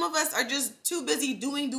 of us are just too busy doing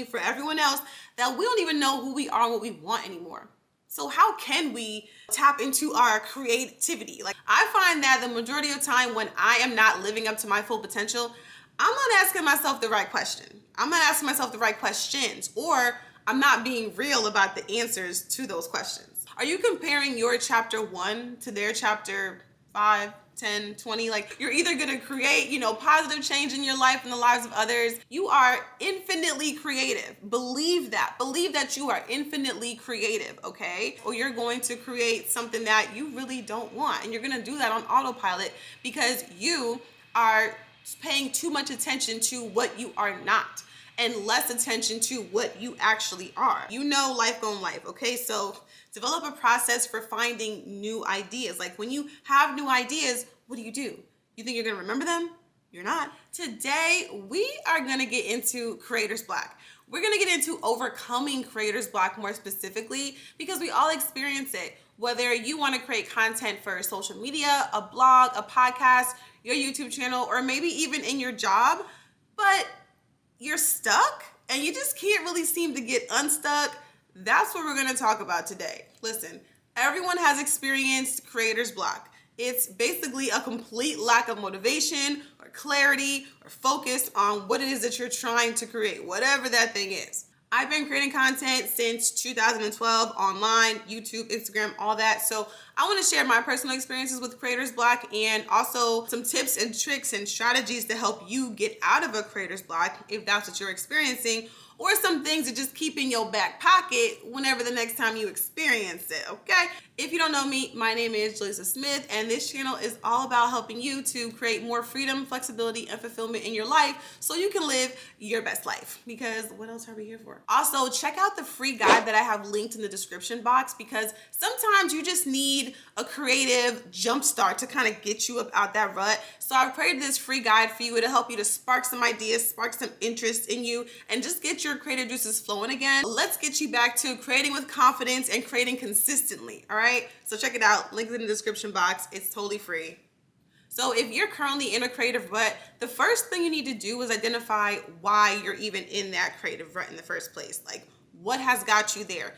for everyone else that we don't even know who we are and what we want anymore. So how can we tap into our creativity? Like, I find that the majority of the time when I am not living up to my full potential, I'm not asking myself the right question. I'm not asking myself the right questions, or I'm not being real about the answers to those questions. Are you comparing your chapter 1 to their chapter 5, 10, 20? Like, you're either gonna create, positive change in your life and the lives of others. You are infinitely creative. Believe that. Believe that you are infinitely creative, okay? Or you're going to create something that you really don't want. And you're gonna do that on autopilot because you are paying too much attention to what you are not and less attention to what you actually are. Life gon' life, okay? So develop a process for finding new ideas. Like, when you have new ideas, what do? You think you're gonna remember them? You're not. Today, we are gonna get into creator's block. We're gonna get into overcoming creator's block more specifically because we all experience it. Whether you wanna create content for social media, a blog, a podcast, your YouTube channel, or maybe even in your job, but you're stuck and you just can't really seem to get unstuck. That's what we're gonna talk about today. Listen, everyone has experienced creator's block. It's basically a complete lack of motivation or clarity or focus on what it is that you're trying to create, whatever that thing is. I've been creating content since 2012, online, YouTube, Instagram, all that. So I want to share my personal experiences with creator's block and also some tips and tricks and strategies to help you get out of a creator's block if that's what you're experiencing, or some things to just keep in your back pocket whenever the next time you experience it, okay? If you don't know me, my name is Jalisa Smith, and this channel is all about helping you to create more freedom, flexibility, and fulfillment in your life so you can live your best life. Because what else are we here for? Also, check out the free guide that I have linked in the description box, because sometimes you just need a creative jump start to kind of get you up out that rut. So I've created this free guide for you. It'll help you to spark some ideas, spark some interest in you, and just get your creative juices flowing again. Let's get you back to creating with confidence and creating consistently, all right? So check it out, link in the description box. It's totally free. So if you're currently in a creative rut, the first thing you need to do is identify why you're even in that creative rut in the first place. Like, what has got you there?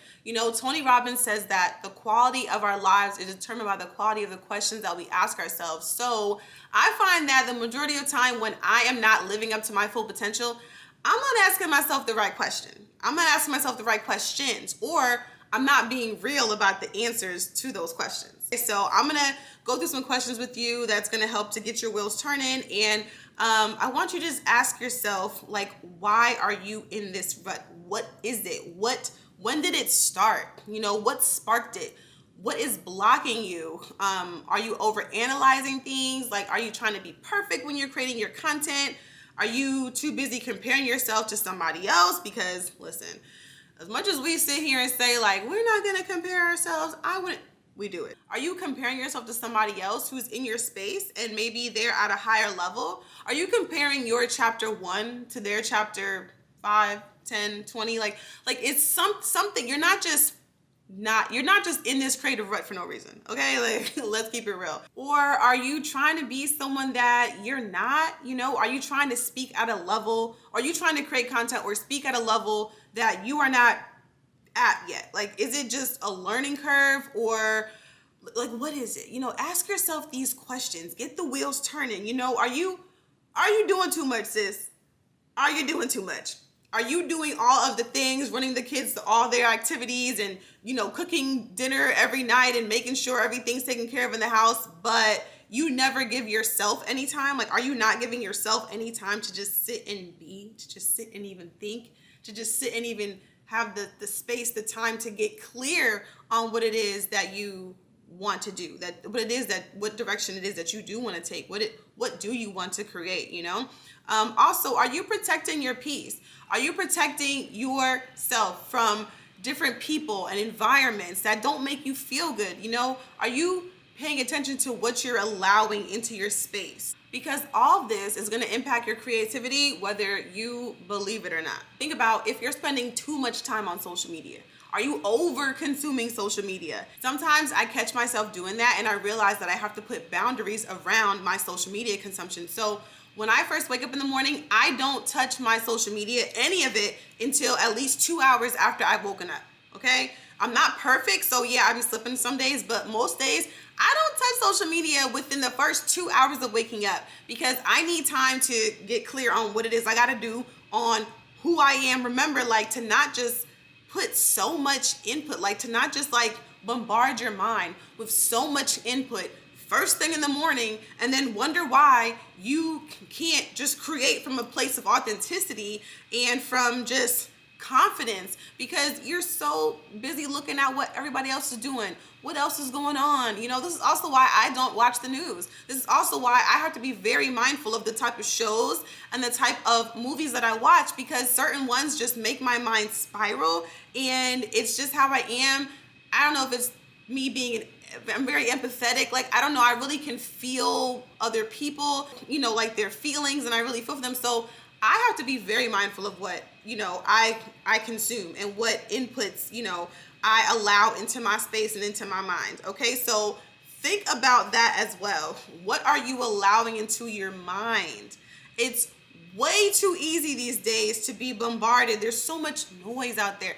Tony Robbins says that the quality of our lives is determined by the quality of the questions that we ask ourselves. So I find that the majority of the time when I am not living up to my full potential, I'm not asking myself the right question. I'm not asking myself the right questions, or I'm not being real about the answers to those questions. So I'm gonna go through some questions with you that's gonna help to get your wheels turning. And I want you to just ask yourself, like, why are you in this rut? What is it? When did it start? What sparked it? What is blocking you? Are you overanalyzing things? Like, are you trying to be perfect when you're creating your content? Are you too busy comparing yourself to somebody else? Because listen, as much as we sit here and say, like, we're not gonna compare ourselves, we do it. Are you comparing yourself to somebody else who's in your space and maybe they're at a higher level? Are you comparing your chapter 1 to their chapter 5, 10, 20? Like it's something. You're not just in this creative rut for no reason, okay? Like, let's keep it real. Or are you trying to be someone that you're not? Are you trying to speak at a level? Are you trying to create content or speak at a level that you are not at yet? Like, is it just a learning curve, or like, what is it? Ask yourself these questions. Get the wheels turning. Are you doing too much, sis? Are you doing too much? Are you doing all of the things, running the kids to all their activities and, cooking dinner every night and making sure everything's taken care of in the house, but you never give yourself any time? Like, are you not giving yourself any time to just sit and be, to just sit and even think, to just sit and even have the space, the time to get clear on what it is that you want to do, what direction it is that you do want to take, what do you want to create? Also, are you protecting your peace? Are you protecting yourself from different people and environments that don't make you feel good? Are you paying attention to what you're allowing into your space? Because all this is going to impact your creativity, whether you believe it or not. Think about if you're spending too much time on social media. Are you over consuming social media? Sometimes I catch myself doing that, and I realize that I have to put boundaries around my social media consumption. So When I first wake up in the morning, I don't touch my social media, any of it, until at least 2 hours after I've woken up. Okay? I'm not perfect, so yeah, I'm slipping some days, but most days I don't touch social media within the first 2 hours of waking up, because I need time to get clear on what it is I gotta do, on who I am. Remember, like, to not just put so much input, like to not just like bombard your mind with so much input first thing in the morning, and then wonder why you can't just create from a place of authenticity and from just confidence, because you're so busy looking at what everybody else is doing, what else is going on. You know, this is also why I don't watch the news. This is also why I have to be very mindful of the type of shows and the type of movies that I watch, because certain ones just make my mind spiral, and it's just how I am. I don't know if it's me being I'm very empathetic. Like, I don't know, I really can feel other people, you know, like their feelings, and I really feel for them. So I have to be very mindful of what, you know, I consume and what inputs, you know, I allow into my space and into my mind. Okay, so think about that as well. What are you allowing into your mind? It's way too easy these days to be bombarded. There's so much noise out there.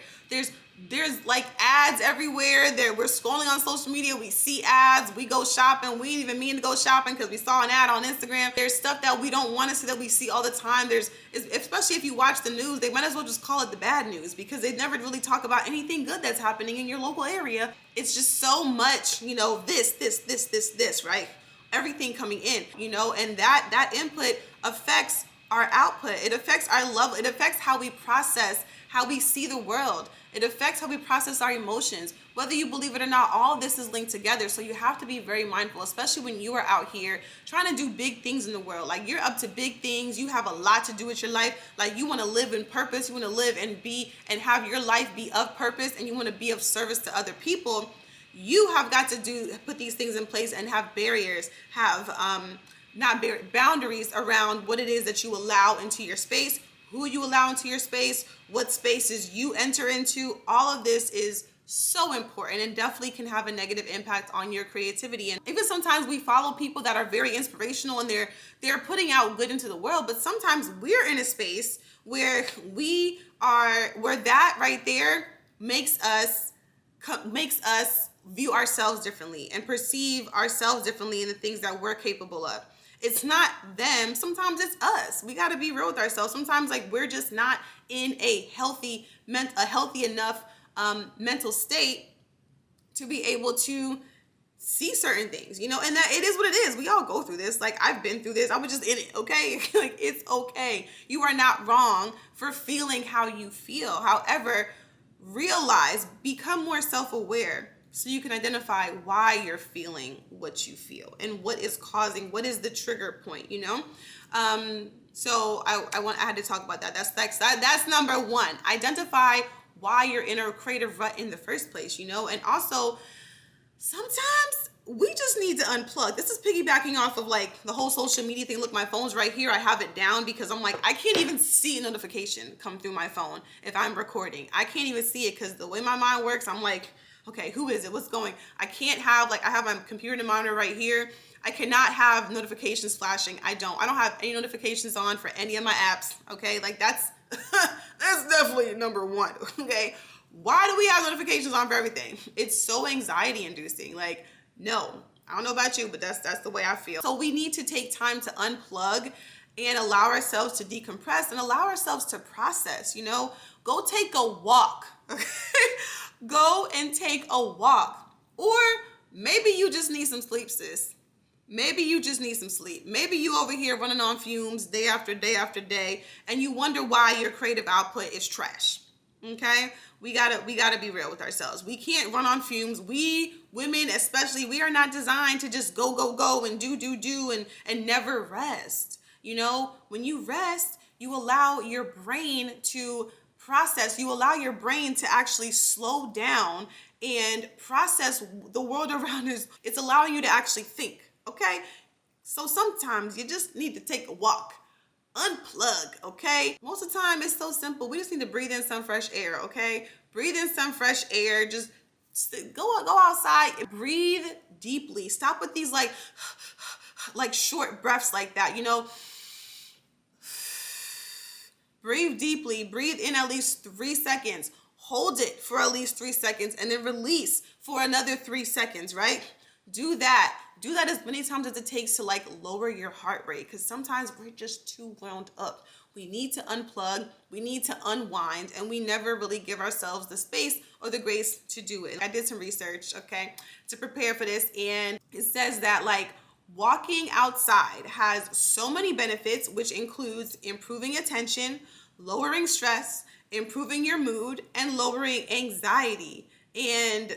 There's like ads everywhere. We're scrolling on social media, we see ads, we go shopping, we didn't even mean to go shopping because we saw an ad on Instagram. There's stuff that we don't want to see that we see all the time. Especially if you watch the news, they might as well just call it the bad news, because they never really talk about anything good that's happening in your local area. It's just so much, you know, this, right? Everything coming in, you know, and that input affects our output. It affects our level. It affects how we process, how we see the world. It affects how we process our emotions. Whether you believe it or not, all of this is linked together. So you have to be very mindful, especially when you are out here trying to do big things in the world. Like, you're up to big things. You have a lot to do with your life. Like, you want to live in purpose. You want to live and be and have your life be of purpose, and you want to be of service to other people. You have got to put these things in place and have barriers, have boundaries around what it is that you allow into your space, who you allow into your space, what spaces you enter into. All of this is so important, and definitely can have a negative impact on your creativity. And even sometimes we follow people that are very inspirational, and they're putting out good into the world, but sometimes we're in a space where that right there makes us view ourselves differently and perceive ourselves differently in the things that we're capable of. It's not them. Sometimes it's us. We got to be real with ourselves. Sometimes, like, we're just not in a healthy enough mental state to be able to see certain things, you know, and that it is what it is. We all go through this. Like, I've been through this. I was just in it. Okay. Like, it's okay. You are not wrong for feeling how you feel. However, become more self-aware, so you can identify why you're feeling what you feel and what is the trigger point, you know? So I had to talk about that. That's number one. Identify why you're in a creative rut in the first place, you know? And also, sometimes we just need to unplug. This is piggybacking off of like the whole social media thing. Look, my phone's right here. I have it down because I'm like, I can't even see a notification come through my phone if I'm recording. I can't even see it because the way my mind works, I'm like, okay, who is it? What's going? I can't have, like, I have my computer monitor right here. I cannot have notifications flashing. I don't have any notifications on for any of my apps. Okay, like that's definitely number one. Okay, why do we have notifications on for everything? It's so anxiety inducing. Like, no, I don't know about you, but that's the way I feel. So we need to take time to unplug and allow ourselves to decompress and allow ourselves to process, you know. Go take a walk. Okay? Go and take a walk. Or maybe you just need some sleep, sis. Maybe you just need some sleep. Maybe you over here running on fumes day after day after day, and you wonder why your creative output is trash. Okay? We gotta be real with ourselves. We can't run on fumes. We women especially, we are not designed to just go and do and never rest. You know, when you rest, you allow your brain to process. You allow your brain to actually slow down and process the world around us. It's allowing you to actually think, okay? So sometimes you just need to take a walk. Unplug, okay? Most of the time it's so simple. We just need to breathe in some fresh air, okay? Breathe in some fresh air. Just go outside and breathe deeply. Stop with these like short breaths like that, you know? breathe deeply, breathe in at least 3 seconds, hold it for at least 3 seconds, and then release for another 3 seconds, right? Do that. Do that as many times as it takes to like lower your heart rate, because sometimes we're just too wound up. We need to unplug, we need to unwind, and we never really give ourselves the space or the grace to do it. I did some research, okay, to prepare for this, and it says that like walking outside has so many benefits, which includes improving attention, lowering stress, improving your mood, and lowering anxiety. And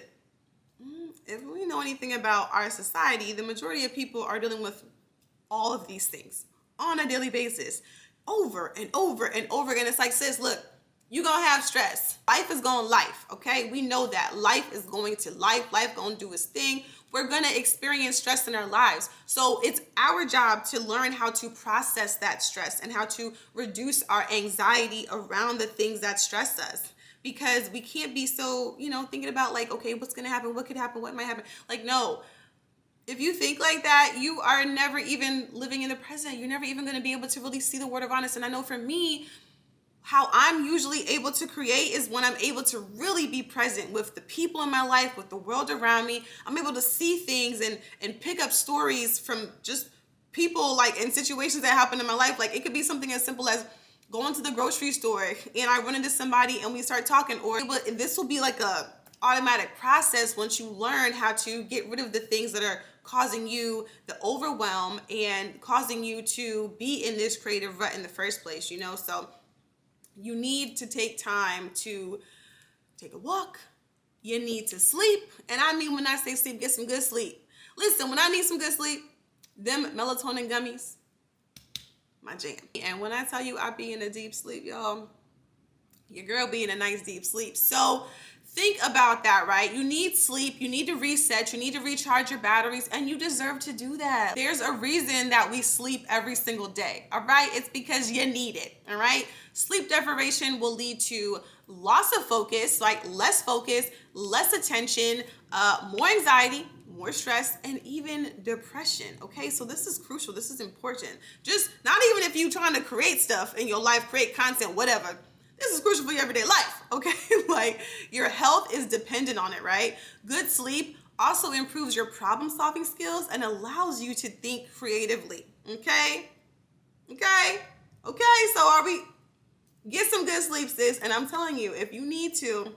if we know anything about our society, the majority of people are dealing with all of these things on a daily basis, over and over and over again. It's like, sis, look, you're gonna have stress. Life is going life, okay? We know that. Life is going to life. Life gonna do its thing. We're gonna experience stress in our lives. So it's our job to learn how to process that stress and how to reduce our anxiety around the things that stress us. Because we can't be so, thinking about like, okay, what's gonna happen? What could happen? What might happen? Like, no. If you think like that, you are never even living in the present. You're never even going to be able to really see the word of honest. And I know for me, how I'm usually able to create is when I'm able to really be present with the people in my life, with the world around me. I'm able to see things and pick up stories from just people like in situations that happen in my life. Like it could be something as simple as going to the grocery store and I run into somebody and we start talking, or this will be like a automatic process once you learn how to get rid of the things that are causing you the overwhelm and causing you to be in this creative rut in the first place, So you need to take time to take a walk. You need to sleep. And I mean, when I say sleep, get some good sleep. Listen, when I need some good sleep, them melatonin gummies, my jam. And when I tell you I be in a deep sleep, y'all, your girl be in a nice deep sleep. So think about that, right? You need sleep, you need to reset, you need to recharge your batteries, and you deserve to do that. There's a reason that we sleep every single day, all right? It's because you need it, all right? Sleep deprivation will lead to loss of focus, like less focus, less attention, more anxiety, more stress, and even depression, okay? So this is crucial, this is important. Just not even if you're trying to create stuff in your life, create content, whatever. This is crucial for your everyday life, okay? Like your health is dependent on it, right? Good sleep also improves your problem-solving skills and allows you to think creatively, okay? Okay? So get some good sleep, sis. And I'm telling you, if you need to,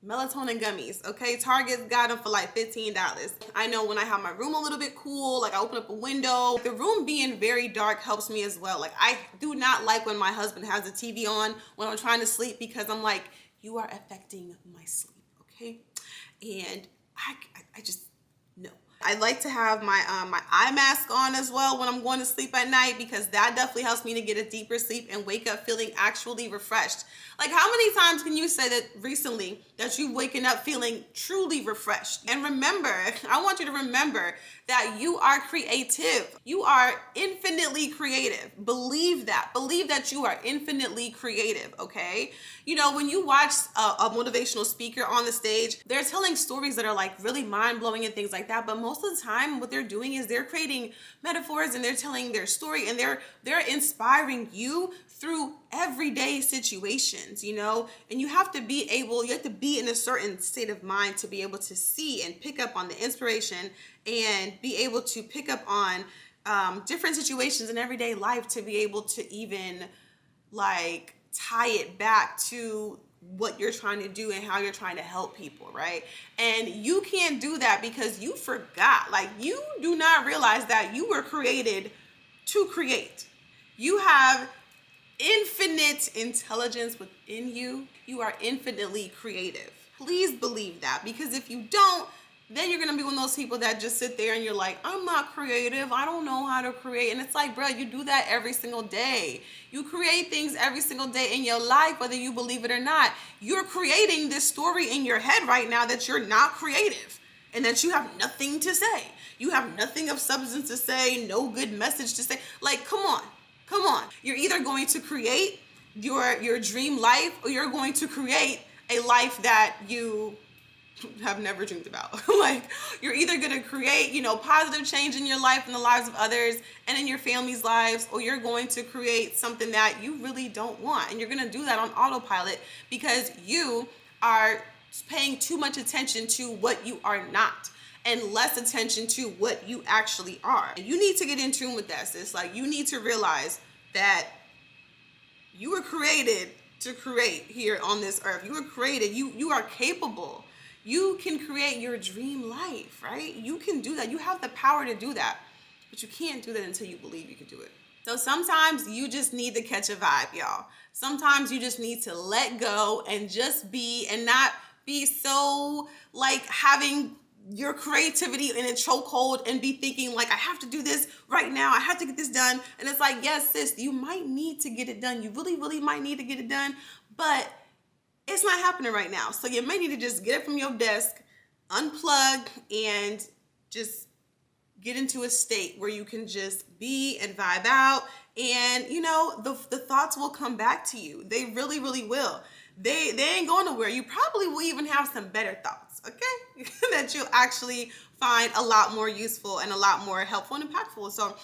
melatonin gummies, okay? Target's got them for like $15. I know when I have my room a little bit cool, like I open up a window, the room being very dark helps me as well. Like I do not like when my husband has the TV on when I'm trying to sleep, because I'm like, you are affecting my sleep, okay? And I just, no. I like to have my my eye mask on as well when I'm going to sleep at night, because that definitely helps me to get a deeper sleep and wake up feeling actually refreshed. Like how many times can you say that recently that you've waken up feeling truly refreshed? And remember, I want you to remember that you are creative. You are infinitely creative. Believe that. Believe that you are infinitely creative, okay? When you watch a motivational speaker on the stage, they're telling stories that are like really mind-blowing and things like that, but most of the time what they're doing is they're creating metaphors and they're telling their story and they're inspiring you through everyday situations, and you have to be in a certain state of mind to be able to see and pick up on the inspiration and be able to pick up on different situations in everyday life to be able to even like tie it back to what you're trying to do and how you're trying to help people, right? And you can't do that because you forgot. Like you do not realize that you were created to create. You have infinite intelligence within you. You are infinitely creative. Please believe that, because if you don't, then you're gonna be one of those people that just sit there and you're like, I'm not creative, I don't know how to create. And it's like, bro, you do that every single day. You create things every single day in your life, whether you believe it or not. You're creating this story in your head right now that you're not creative and that you have nothing to say. You have nothing of substance to say, no good message to say. Like, come on. You're either going to create your dream life, or you're going to create a life that you have never dreamed about. Like, you're either gonna create, positive change in your life and the lives of others and in your family's lives, or you're going to create something that you really don't want. And you're gonna do that on autopilot because you are paying too much attention to what you are not and less attention to what you actually are. And you need to get in tune with that, sis. Like, you need to realize that you were created to create here on this earth. You were created, you are capable. You can create your dream life, right? You can do that. You have the power to do that, but you can't do that until you believe you can do it. So sometimes you just need to catch a vibe, y'all. Sometimes you just need to let go and just be, and not be so like having your creativity in a chokehold and be thinking like, I have to do this right now. I have to get this done. And it's like, yes, sis, you might need to get it done. You really, really might need to get it done, but it's not happening right now. So you may need to just get it from your desk, unplug, and just get into a state where you can just be and vibe out. And the thoughts will come back to you. They really, really will. They ain't going nowhere. You probably will even have some better thoughts, okay? That you'll actually find a lot more useful and a lot more helpful and impactful. So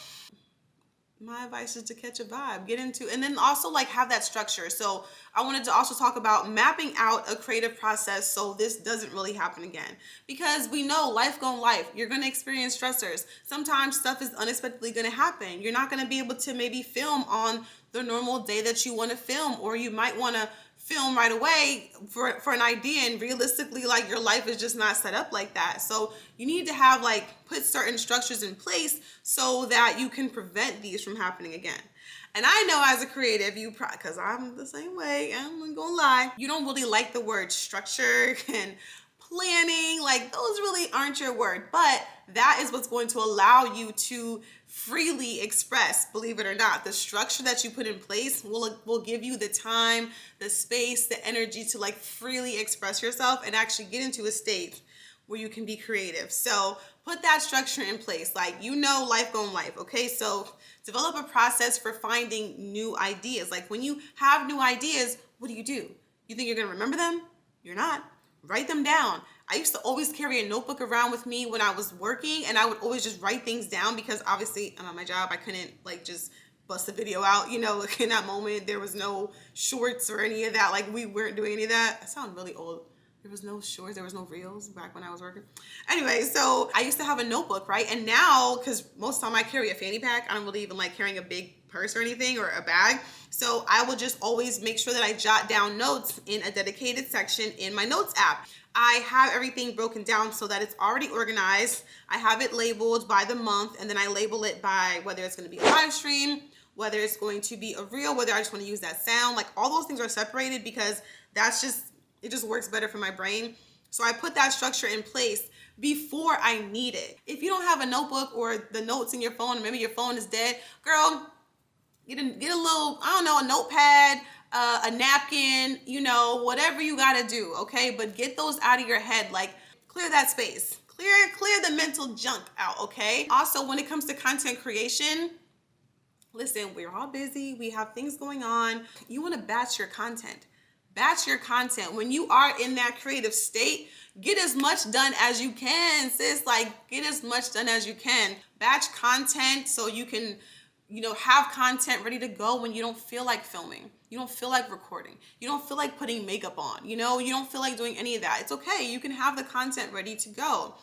my advice is to catch a vibe, get into, and then also like have that structure. So I wanted to also talk about mapping out a creative process so this doesn't really happen again. Because we know life gon' life. You're gonna experience stressors. Sometimes stuff is unexpectedly gonna happen. You're not gonna be able to maybe film on the normal day that you wanna film, or you might wanna film right away for an idea, and realistically, like, your life is just not set up like that. So you need to have put certain structures in place so that you can prevent these from happening again. And I know as a creative, because I'm the same way, I'm not gonna lie, you don't really like the word structure and planning, like those really aren't your word, but that is what's going to allow you to freely express, believe it or not. The structure that you put in place will give you the time, the space, the energy to freely express yourself and actually get into a state where you can be creative. So put that structure in place. Life gon' life, okay? So develop a process for finding new ideas. When you have new ideas, what do? You think you're gonna remember them? You're not. Write them down. I used to always carry a notebook around with me when I was working, and I would always just write things down because obviously I'm on my job. I couldn't just bust a video out, in that moment. There was no shorts or any of that. We weren't doing any of that. I sound really old. There was no shorts, there was no reels back when I was working. Anyway, so I used to have a notebook, right? And now, because most of the time I carry a fanny pack, I don't really even like carrying a big purse or anything or a bag. So I will just always make sure that I jot down notes in a dedicated section in my notes app. I have everything broken down so that it's already organized. I have it labeled by the month, and then I label it by whether it's going to be a live stream, whether it's going to be a reel, whether I just want to use that sound. All those things are separated because it just works better for my brain. So I put that structure in place before I need it. If you don't have a notebook or the notes in your phone, maybe your phone is dead, girl, get a little, a notepad, a napkin, whatever you gotta do, okay? But get those out of your head, clear that space, clear the mental junk out, okay? Also, when it comes to content creation, listen, we're all busy, we have things going on. You wanna batch your content. Batch your content. When you are in that creative state, get as much done as you can, sis. Get as much done as you can. Batch content so you can, have content ready to go when you don't feel like filming. You don't feel like recording. You don't feel like putting makeup on. You don't feel like doing any of that. It's okay. You can have the content ready to go.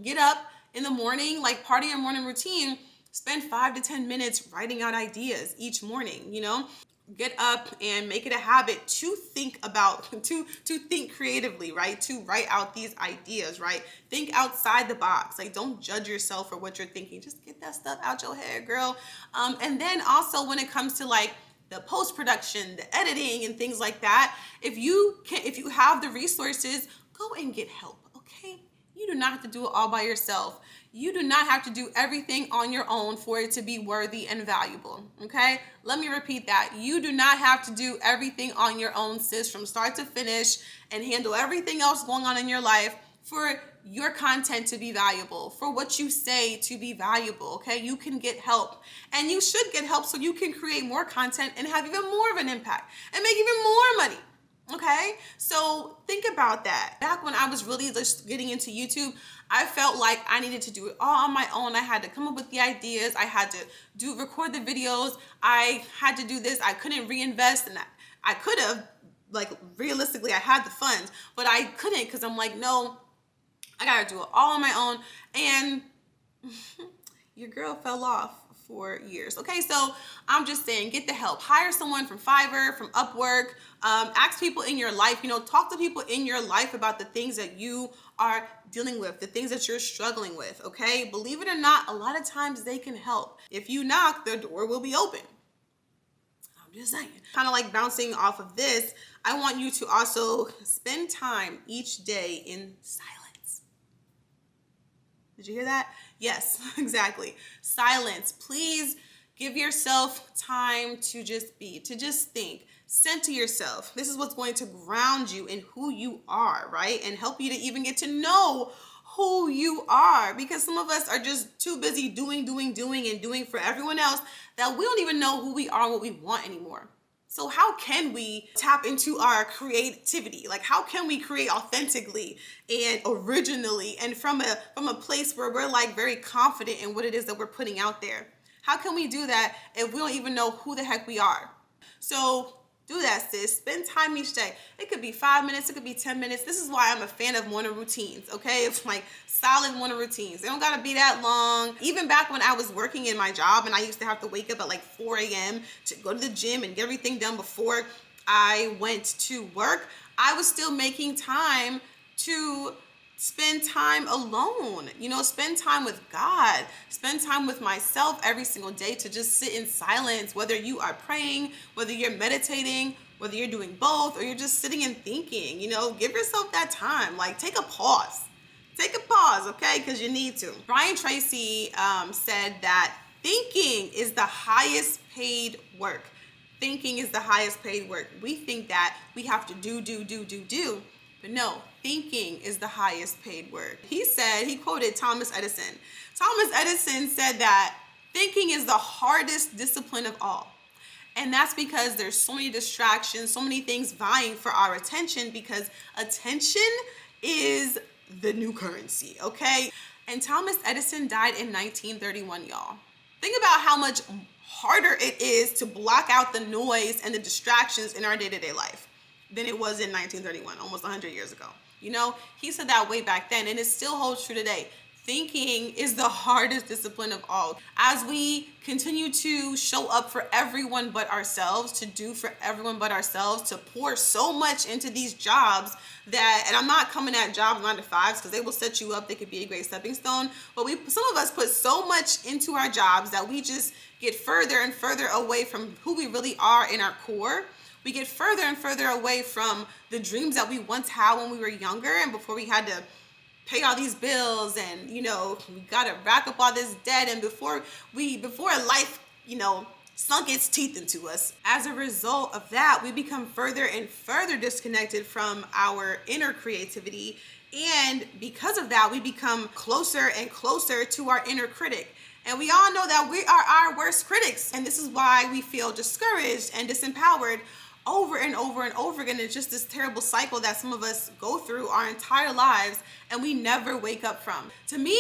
Get up in the morning, part of your morning routine. Spend 5 to 10 minutes writing out ideas each morning, Get up and make it a habit to think creatively, right? To write out these ideas, right? Think outside the box. Don't judge yourself for what you're thinking. Just get that stuff out your head, girl. And then also when it comes to the post-production, the editing and things like that, if you have the resources, go and get help, okay? You do not have to do it all by yourself. You do not have to do everything on your own for it to be worthy and valuable, okay? Let me repeat that. You do not have to do everything on your own, sis, from start to finish, and handle everything else going on in your life for your content to be valuable, for what you say to be valuable, okay? You can get help, and you should get help so you can create more content and have even more of an impact and make even more money, Okay, so think about that. Back when I was really just getting into YouTube, I felt like I needed to do it all on my own. I had to come up with the ideas. I had to record the videos. I had to do this. I couldn't reinvest, and I could have, like, realistically, I had the funds, but I couldn't because I'm like, no, I gotta do it all on my own. And your girl fell off for years. Okay, so I'm just saying, get the help. Hire someone from Fiverr, from Upwork. Ask people in your life, talk to people in your life about the things that you are dealing with, the things that you're struggling with. Okay, believe it or not, a lot of times they can help. If you knock, the door will be open. I'm just saying. Kind of like bouncing off of this, I want you to also spend time each day in silence. Did you hear that? Yes, exactly. Silence. Please give yourself time to just be, to just think. Center yourself. This is what's going to ground you in who you are, right? And help you to even get to know who you are, because some of us are just too busy doing for everyone else that we don't even know who we are and what we want anymore. So how can we tap into our creativity? Like, how can we create authentically and originally and from a place where we're like very confident in what it is that we're putting out there? How can we do that if we don't even know who the heck we are? So do that, sis. Spend time each day. It could be 5 minutes, it could be 10 minutes. This is why I'm a fan of morning routines, okay? It's like solid morning routines. They don't gotta be that long. Even back when I was working in my job and I used to have to wake up at like 4 a.m. to go to the gym and get everything done before I went to work, I was still making time to spend time alone, spend time with God, spend time with myself every single day, to just sit in silence, whether you are praying, whether you're meditating, whether you're doing both, or you're just sitting and thinking. Give yourself that time. Like, take a pause, okay? Because you need to. Brian Tracy said that thinking is the highest paid work. Thinking is the highest paid work. We think that we have to do, but no, thinking is the highest paid work. He quoted Thomas Edison. Thomas Edison said that thinking is the hardest discipline of all. And that's because there's so many distractions, so many things vying for our attention, because attention is the new currency, okay? And Thomas Edison died in 1931, y'all. Think about how much harder it is to block out the noise and the distractions in our day-to-day life than it was in 1931, almost 100 years ago. He said that way back then, and it still holds true today. Thinking is the hardest discipline of all. As we continue to show up for everyone but ourselves, to do for everyone but ourselves, to pour so much into these jobs that, and I'm not coming at jobs 9 to 5s because they will set you up, they could be a great stepping stone, but some of us put so much into our jobs that we just get further and further away from who we really are in our core. We get further and further away from the dreams that we once had when we were younger and before we had to pay all these bills and, we got to rack up all this debt, and before life, sunk its teeth into us. As a result of that, we become further and further disconnected from our inner creativity. And because of that, we become closer and closer to our inner critic. And we all know that we are our worst critics. And this is why we feel discouraged and disempowered over and over and over again. It's just this terrible cycle that some of us go through our entire lives and we never wake up from. To me,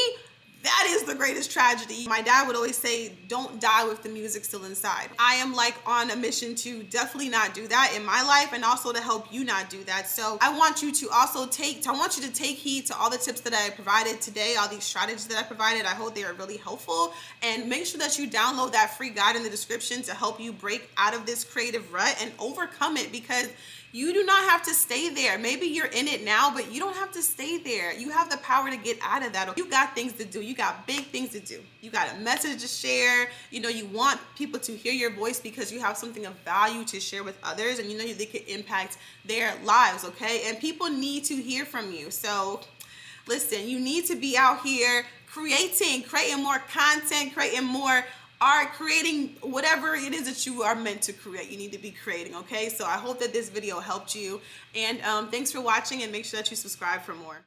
that is the greatest tragedy. My dad would always say, don't die with the music still inside. I am like on a mission to definitely not do that in my life, and also to help you not do that. So I want you to also take heed to all the tips that I provided today, all these strategies that I provided. I hope they are really helpful, and make sure that you download that free guide in the description to help you break out of this creative rut and overcome it, because you do not have to stay there. Maybe you're in it now, but you don't have to stay there. You have the power to get out of that. You got things to do. You got big things to do. You got a message to share. You want people to hear your voice because you have something of value to share with others, and they could impact their lives, okay? And people need to hear from you. So listen, you need to be out here creating more content, creating more art, creating whatever it is that you are meant to create. You need to be creating, okay? So I hope that this video helped you, and thanks for watching, and make sure that you subscribe for more.